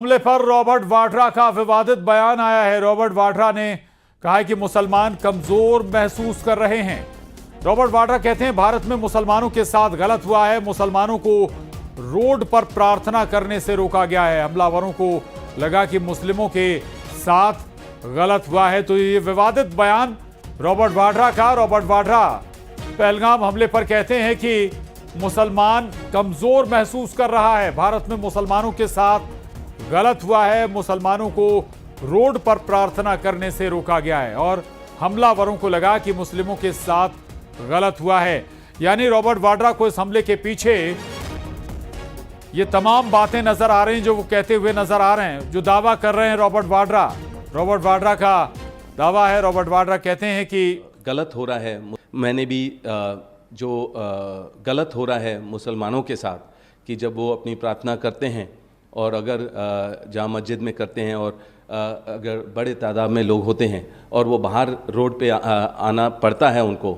मामले पर रॉबर्ट वाड्रा का विवादित बयान आया है। रॉबर्ट वाड्रा ने कहा है कि मुसलमान कमजोर महसूस कर रहे हैं। रॉबर्ट वाड्रा कहते हैं भारत में मुसलमानों के साथ गलत हुआ है, मुसलमानों को रोड पर प्रार्थना करने से रोका गया है। हमलावरों को लगा कि मुस्लिमों के साथ गलत हुआ है। तो ये विवादित बयान रॉबर्ट वाड्रा का। रॉबर्ट वाड्रा पहलगाम हमले पर कहते हैं कि मुसलमान कमजोर महसूस कर रहा है, भारत में मुसलमानों के साथ गलत हुआ है, मुसलमानों को रोड पर प्रार्थना करने से रोका गया है और हमलावरों को लगा कि मुस्लिमों के साथ गलत हुआ है। यानी रॉबर्ट वाड्रा को इस हमले के पीछे ये तमाम बातें नजर आ रही हैं जो वो कहते हुए नजर आ रहे हैं, जो दावा कर रहे हैं रॉबर्ट वाड्रा। रॉबर्ट वाड्रा का दावा है, रॉबर्ट वाड्रा कहते हैं कि गलत हो रहा है। मैंने भी गलत हो रहा है मुसलमानों के साथ कि जब वो अपनी प्रार्थना करते हैं और अगर जामा मस्जिद में करते हैं और अगर बड़े तादाद में लोग होते हैं और वो बाहर रोड पे आना पड़ता है उनको,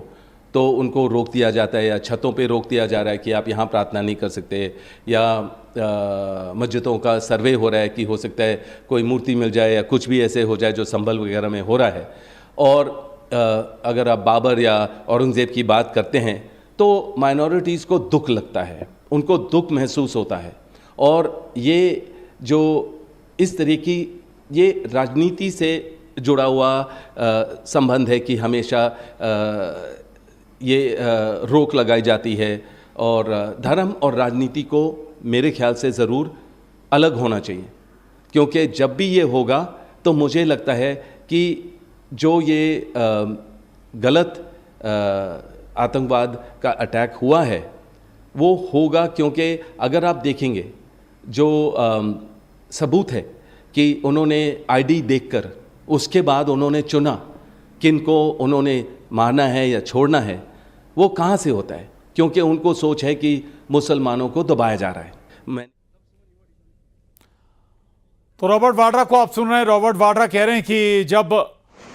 तो उनको रोक दिया जाता है या छतों पे रोक दिया जा रहा है कि आप यहाँ प्रार्थना नहीं कर सकते, या मस्जिदों का सर्वे हो रहा है कि हो सकता है कोई मूर्ति मिल जाए या कुछ भी ऐसे हो जाए जो संभल वगैरह में हो रहा है। और अगर आप बाबर या औरंगज़ेब की बात करते हैं तो माइनॉरिटीज़ को दुख लगता है, उनको दुख महसूस होता है। और ये जो इस तरह की ये राजनीति से जुड़ा हुआ संबंध है कि हमेशा ये रोक लगाई जाती है, और धर्म और राजनीति को मेरे ख्याल से ज़रूर अलग होना चाहिए, क्योंकि जब भी ये होगा तो मुझे लगता है कि जो ये गलत आतंकवाद का अटैक हुआ है वो होगा, क्योंकि अगर आप देखेंगे जो सबूत है कि उन्होंने आईडी देखकर उसके बाद उन्होंने चुना किनको उन्होंने मारना है या छोड़ना है, वो कहाँ से होता है? क्योंकि उनको सोच है कि मुसलमानों को दबाया जा रहा है। तो रॉबर्ट वाड्रा को आप सुन रहे हैं। रॉबर्ट वाड्रा कह रहे हैं कि जब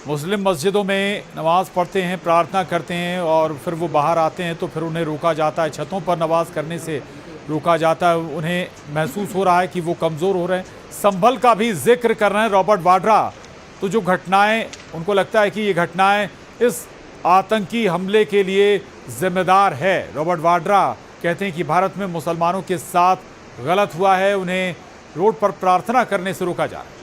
मुस्लिम मस्जिदों में नमाज पढ़ते हैं, प्रार्थना करते हैं और फिर वो बाहर आते हैं तो फिर उन्हें रोका जाता है, छतों पर नमाज करने से रोका जाता है। उन्हें महसूस हो रहा है कि वो कमज़ोर हो रहे हैं। संभल का भी जिक्र कर रहे हैं रॉबर्ट वाड्रा। तो जो घटनाएं, उनको लगता है कि ये घटनाएं इस आतंकी हमले के लिए जिम्मेदार है। रॉबर्ट वाड्रा कहते हैं कि भारत में मुसलमानों के साथ गलत हुआ है, उन्हें रोड पर प्रार्थना करने से रोका जा रहा है।